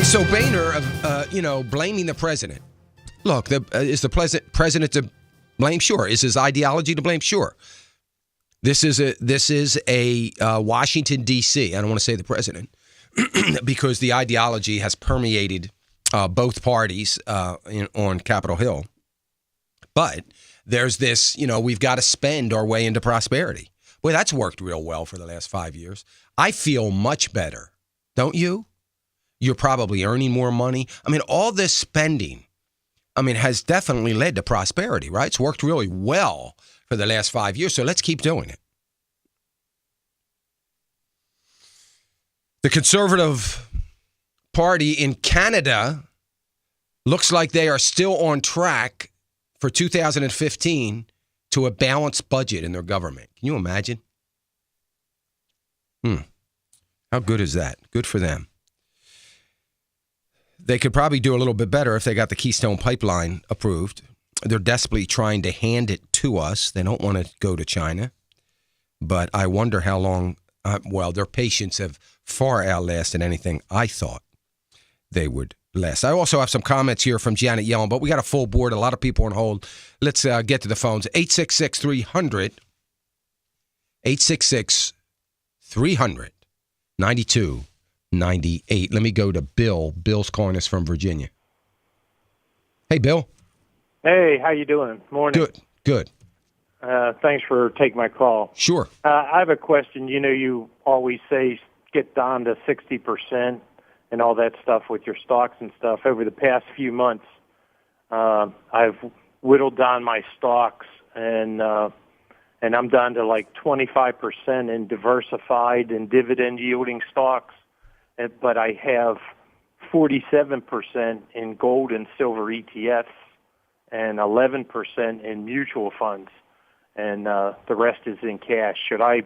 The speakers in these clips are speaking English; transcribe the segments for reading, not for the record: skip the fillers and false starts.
So Boehner, blaming the president. Look, is the president to blame? Sure. Is his ideology to blame? Sure. This is a Washington, D.C. I don't want to say the president because the ideology has permeated both parties on Capitol Hill. But there's this, we've got to spend our way into prosperity. Boy, that's worked real well for the last 5 years. I feel much better, don't you? You're probably earning more money. All this spending, has definitely led to prosperity, right? It's worked really well for the last 5 years, so let's keep doing it. The Conservative Party in Canada looks like they are still on track for 2015 to a balanced budget in their government. Can you imagine? How good is that? Good for them. They could probably do a little bit better if they got the Keystone Pipeline approved. They're desperately trying to hand it to us. They don't want to go to China. But I wonder how long, their patience have far outlasted anything I thought they would last. I also have some comments here from Janet Yellen, but we got a full board, a lot of people on hold. Let's get to the phones. 866-300, 866-300-9298. Let me go to Bill. Bill's calling us from Virginia. Hey, Bill. Hey, how you doing? Morning. Good. Thanks for taking my call. Sure. I have a question. You always say get down to 60% and all that stuff with your stocks and stuff. Over the past few months, I've whittled down my stocks, and I'm down to like 25% in diversified and dividend-yielding stocks. But I have 47% in gold and silver ETFs and 11% in mutual funds, and the rest is in cash. Should I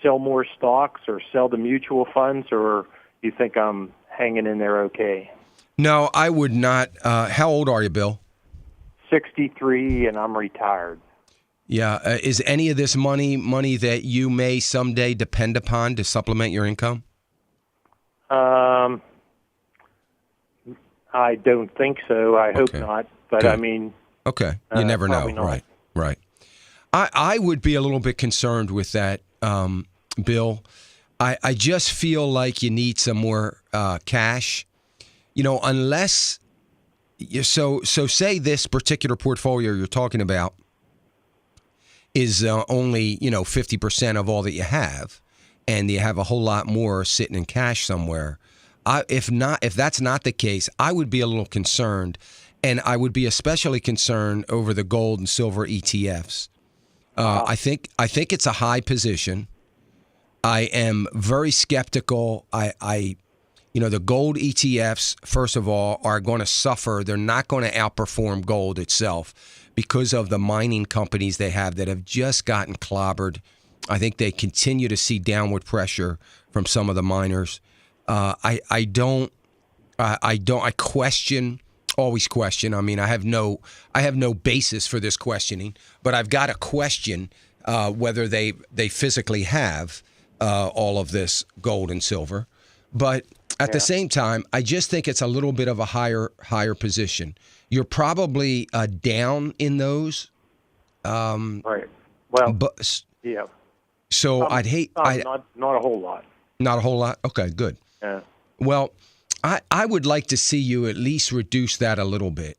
sell more stocks or sell the mutual funds, or you think I'm hanging in there okay? No, I would not. How old are you, Bill? 63, and I'm retired. Yeah. Is any of this money that you may someday depend upon to supplement your income? I don't think so. I hope not. But good. Okay. You never know. Not. Right. I would be a little bit concerned with that, Bill. I just feel like you need some more cash. Unless so say this particular portfolio you're talking about is only 50% of all that you have, and you have a whole lot more sitting in cash somewhere. If that's not the case, I would be a little concerned, and I would be especially concerned over the gold and silver ETFs. I think it's a high position. I am very skeptical. The gold ETFs, first of all, are going to suffer. They're not going to outperform gold itself because of the mining companies they have that have just gotten clobbered. I think they continue to see downward pressure from some of the miners. I always question. I have no basis for this questioning, but I've got to question whether they physically have all of this gold and silver. But at the same time, I just think it's a little bit of a higher position. You're probably down in those. Right. Well, yeah. So I'd hate... not a whole lot. Not a whole lot? Okay, good. Yeah. Well, I would like to see you at least reduce that a little bit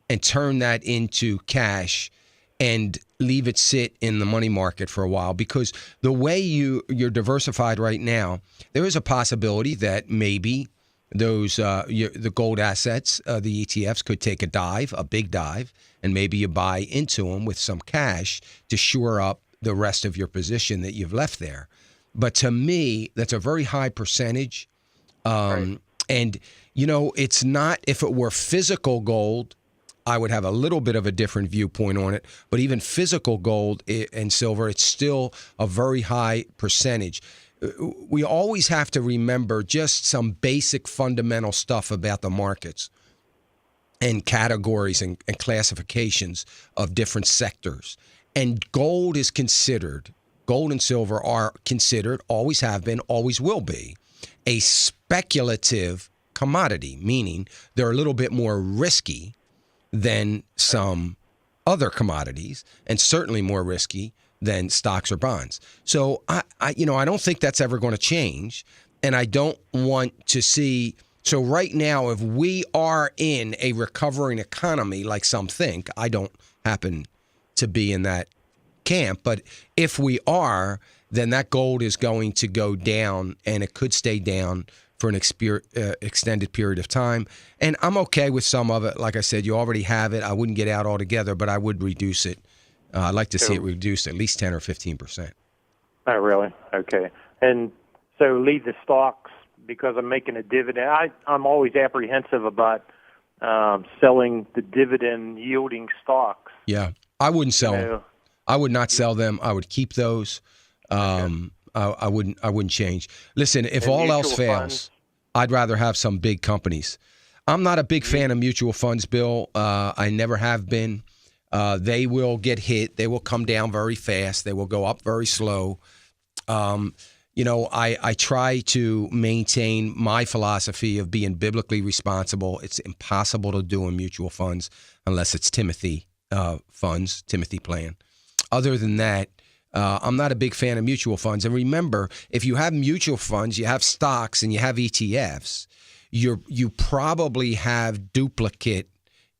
and turn that into cash and leave it sit in the money market for a while, because the way you're diversified right now, there is a possibility that maybe those the gold assets, the ETFs, could take a big dive, and maybe you buy into them with some cash to shore up the rest of your position that you've left there. But to me, that's a very high percentage. Right. And, it's not, if it were physical gold, I would have a little bit of a different viewpoint on it. But even physical gold and silver, it's still a very high percentage. We always have to remember just some basic fundamental stuff about the markets and categories and classifications of different sectors. And gold and silver are considered, always have been, always will be, a speculative commodity, meaning they're a little bit more risky than some other commodities, and certainly more risky than stocks or bonds. So I don't think that's ever going to change, and I don't want to see. So right now, if we are in a recovering economy, like some think, I don't happen to be in that camp, but if we are, then that gold is going to go down, and it could stay down for an extended period of time. And I'm okay with some of it. Like I said, you already have it. I wouldn't get out altogether, but I would reduce it. I'd like to see it reduced at least 10 or 15%. Oh, really? Okay. And so leave the stocks because I'm making a dividend. I'm always apprehensive about selling the dividend-yielding stocks. Yeah, I wouldn't sell them. I would not sell them. I would keep those. I wouldn't change. Listen, if all else fails, I'd rather have some big companies. I'm not a big fan of mutual funds, Bill. I never have been. They will get hit. They will come down very fast. They will go up very slow. I try to maintain my philosophy of being biblically responsible. It's impossible to do in mutual funds unless it's Timothy funds, Timothy plan. Other than that, I'm not a big fan of mutual funds. And remember, if you have mutual funds, you have stocks, and you have ETFs, you probably have duplicate,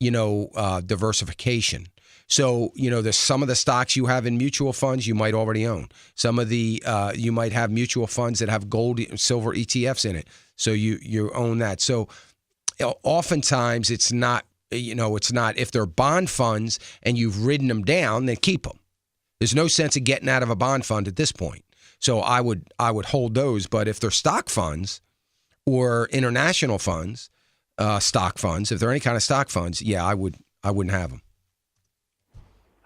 diversification. So, there's some of the stocks you have in mutual funds you might already own. Some of the you might have mutual funds that have gold and silver ETFs in it. So you own that. So oftentimes it's not, if they're bond funds and you've ridden them down, then keep them. There's no sense of getting out of a bond fund at this point. So I would hold those. But if they're stock funds or international funds, stock funds, if they're any kind of stock funds, I wouldn't have them.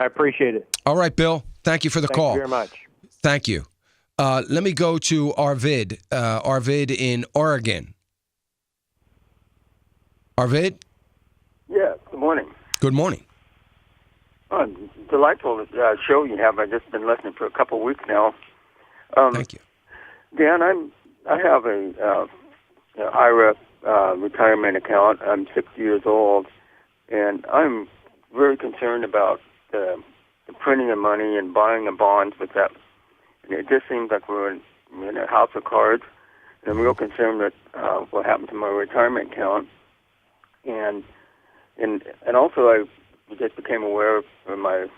I appreciate it. All right, Bill. Thank you for the call. Thank you very much. Thank you. Let me go to Arvid. Arvid in Oregon. Arvid? Yeah, good morning. Good morning. Delightful show you have. I've just been listening for a couple of weeks now. Thank you. Dan, I have a IRA retirement account. I'm 60 years old, and I'm very concerned about the printing of money and buying of bonds with that. And it just seems like we're in a house of cards, and I'm real concerned that what happened to my retirement account. And also I just became aware from my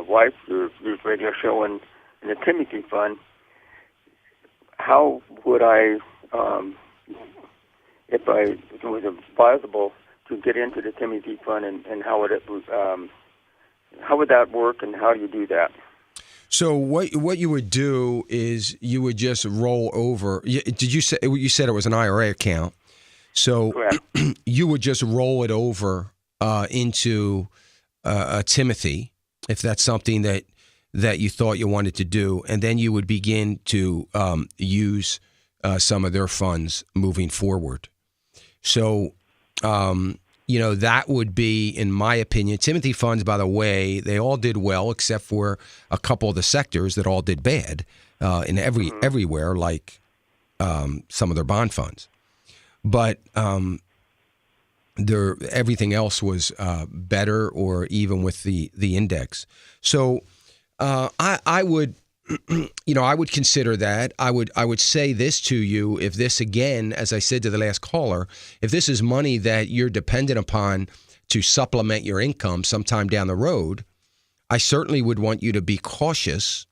wife through this radio show and the Timothy Fund. How would I, if it was advisable to get into the Timothy Fund, and how would that work, and how do you do that? So what you would do is you would just roll over. Did you say you said it was an IRA account? So you would just roll it over into a Timothy, if that's something that you thought you wanted to do, and then you would begin to use some of their funds moving forward. So, that would be, in my opinion, Timothy funds, by the way, they all did well except for a couple of the sectors that all did bad in everywhere, like some of their bond funds. But everything else was better, or even with the index. So I would, I would consider that. I would say this to you: if this, again, as I said to the last caller, if this is money that you're dependent upon to supplement your income sometime down the road, I certainly would want you to be cautious.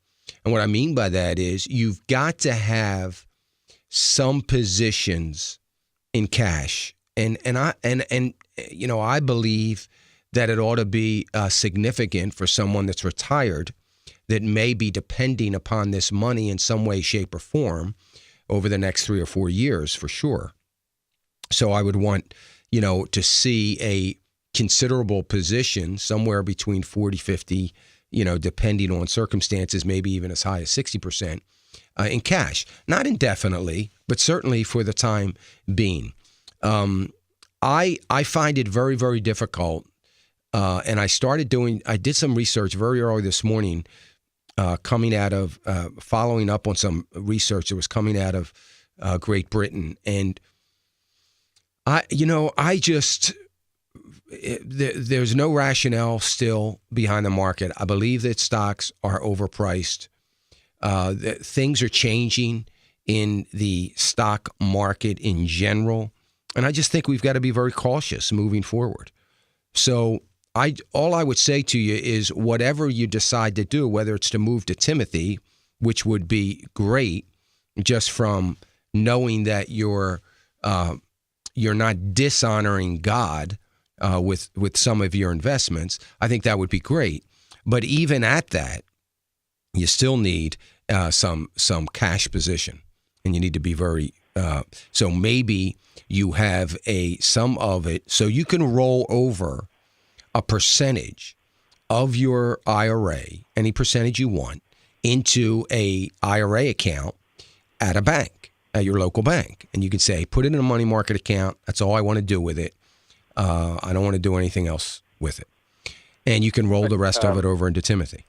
And what I mean by that is you've got to have some positions in cash. And I believe that it ought to be significant for someone that's retired that may be depending upon this money in some way, shape, or form over the next 3 or 4 years, for sure. So I would want, to see a considerable position somewhere between 40, 50, depending on circumstances, maybe even as high as 60% in cash. Not indefinitely, but certainly for the time being. I find it very, very difficult, and I did some research very early this morning, coming out of, following up on some research that was coming out of Great Britain. And There's no rationale still behind the market. I believe that stocks are overpriced. Things are changing in the stock market in general. And I just think we've got to be very cautious moving forward. So all I would say to you is whatever you decide to do, whether it's to move to Timothy, which would be great just from knowing that you're not dishonoring God with some of your investments, I think that would be great. But even at that, you still need some cash position, and you need to be very. So maybe you have some of it, so you can roll over a percentage of your IRA, any percentage you want, into a IRA account at a bank, at your local bank, and you can say, put it in a money market account. That's all I want to do with it. I don't want to do anything else with it. And you can roll the rest of it over into Timothy.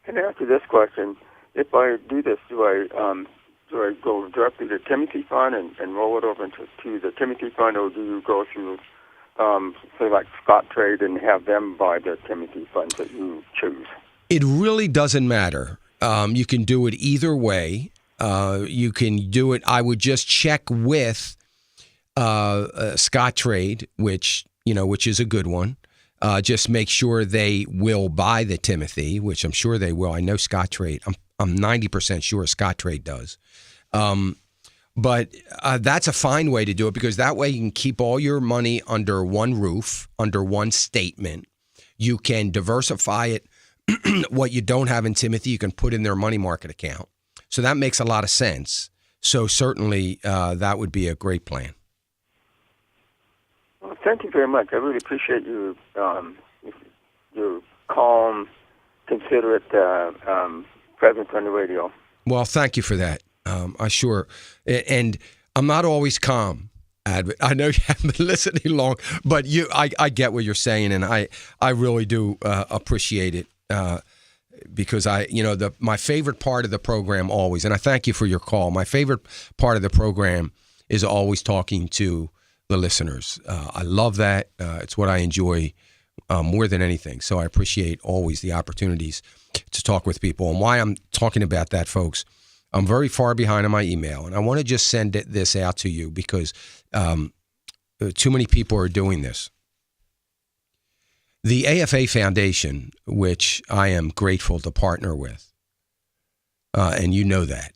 Can I ask you this question? If I do this, do I go directly to Timothy Fund and roll it over into the Timothy Fund, or do you go through, say, like Scottrade and have them buy the Timothy Funds that you choose? It really doesn't matter. You can do it either way. You can do it. I would just check with Scottrade, which is a good one. Just make sure they will buy the Timothy, which I'm sure they will. I know Scottrade. I'm 90% sure Scottrade does. But that's a fine way to do it, because that way you can keep all your money under one roof, under one statement. You can diversify it. What you don't have in Timothy, you can put in their money market account. So that makes a lot of sense. So certainly that would be a great plan. Well, thank you very much. I really appreciate your calm, considerate presence on the radio. Well, thank you for that. And I'm not always calm, Advent. I know you haven't been listening long, but I get what you're saying, and I really do appreciate it because my favorite part of the program always, and I thank you for your call. My favorite part of the program is always talking to the listeners. I love that. It's what I enjoy more than anything. So I appreciate always the opportunities to talk with people. And why I'm talking about that, folks, I'm very far behind on my email, and I want to just send this out to you because too many people are doing this. The AFA Foundation, which I am grateful to partner with, and you know that,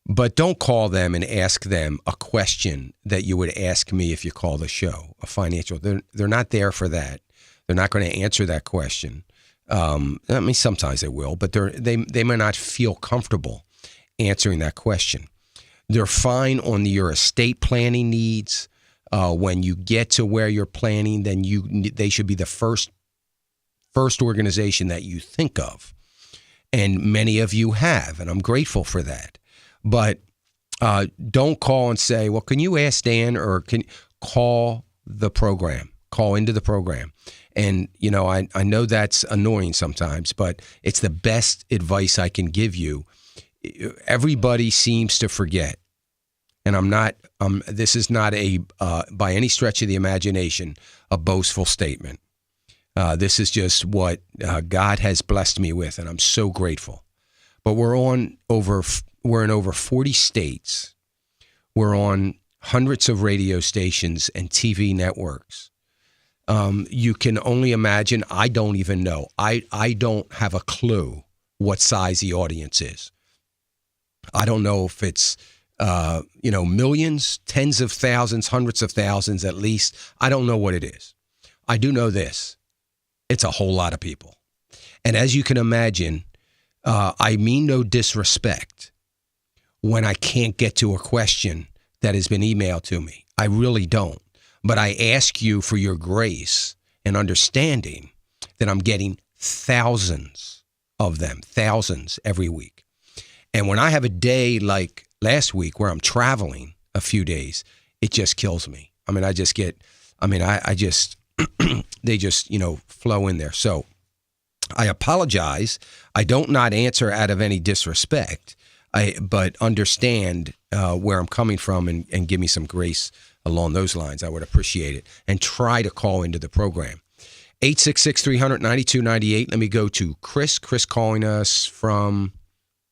but don't call them and ask them a question that you would ask me if you call the show, a financial. They're not there for that. They're not going to answer that question. I mean, sometimes they will, but they may not feel comfortable answering that question. They're fine on your estate planning needs. When you get to where you're planning, then they should be the first organization that you think of. And many of you have, and I'm grateful for that. But don't call and say, well, can you ask Dan, or can call the program, call into the program. And, I know that's annoying sometimes, but it's the best advice I can give you. Everybody seems to forget. And this is not by any stretch of the imagination, a boastful statement. This is just what God has blessed me with, and I'm so grateful. But we're in over 40 states. We're on hundreds of radio stations and TV networks. You can only imagine. I don't even know. I don't have a clue what size the audience is. I don't know if it's millions, tens of thousands, hundreds of thousands at least. I don't know what it is. I do know this. It's a whole lot of people. And as you can imagine, I mean no disrespect when I can't get to a question that has been emailed to me. I really don't. But I ask you for your grace and understanding that I'm getting thousands of them, thousands every week. And when I have a day like last week where I'm traveling a few days, it just kills me. I mean, I just, they just, flow in there. So I apologize. I don't not answer out of any disrespect. But understand where I'm coming from and give me some grace along those lines. I would appreciate it. And try to call into the program. 866-300-9298. Let me go to Chris. Chris calling us from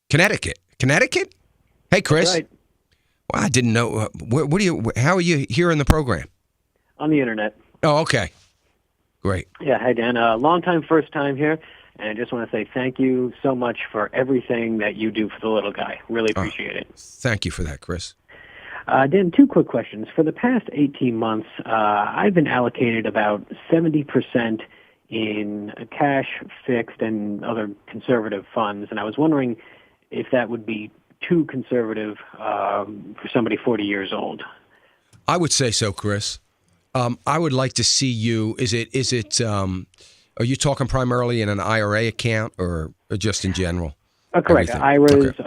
Connecticut. Connecticut? Hey, Chris. Right. Well, I didn't know. How are you here in the program? On the internet. Oh, okay. Great. Yeah, hi, Dan. Long time, first time here. And I just want to say thank you so much for everything that you do for the little guy. Really appreciate it. Thank you for that, Chris. Dan, 2 quick questions. For the past 18 months, I've been allocated about 70% in cash, fixed, and other conservative funds. And I was wondering if that would be too conservative for somebody 40 years old. I would say so, Chris. I would like to see you. Are you talking primarily in an IRA account or just in general? Correct. Everything. IRAs,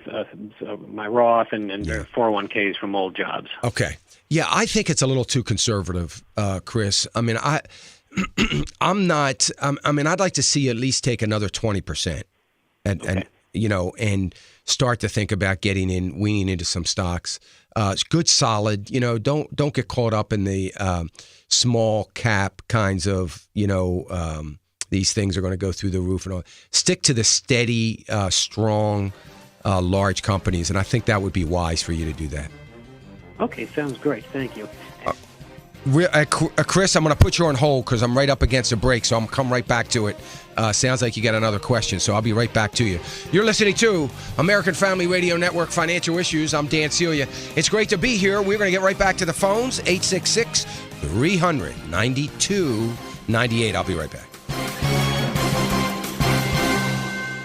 Okay. my Roth, and their 401ks from old jobs. Okay. Yeah, I think it's a little too conservative, Chris. I mean, I'm not. I mean, I'd like to see you at least take another 20%, and start to think about weaning into some stocks. It's good, solid. Don't get caught up in the small cap kinds of. These things are going to go through the roof and all. Stick to the steady, strong, large companies, and I think that would be wise for you to do that. Okay, sounds great. Thank you. Chris, I'm going to put you on hold because I'm right up against a break, so I'm going to come right back to it. Sounds like you got another question, so I'll be right back to you. You're listening to American Family Radio Network Financial Issues. I'm Dan Celia. It's great to be here. We're going to get right back to the phones, 866-300-9298. I'll be right back.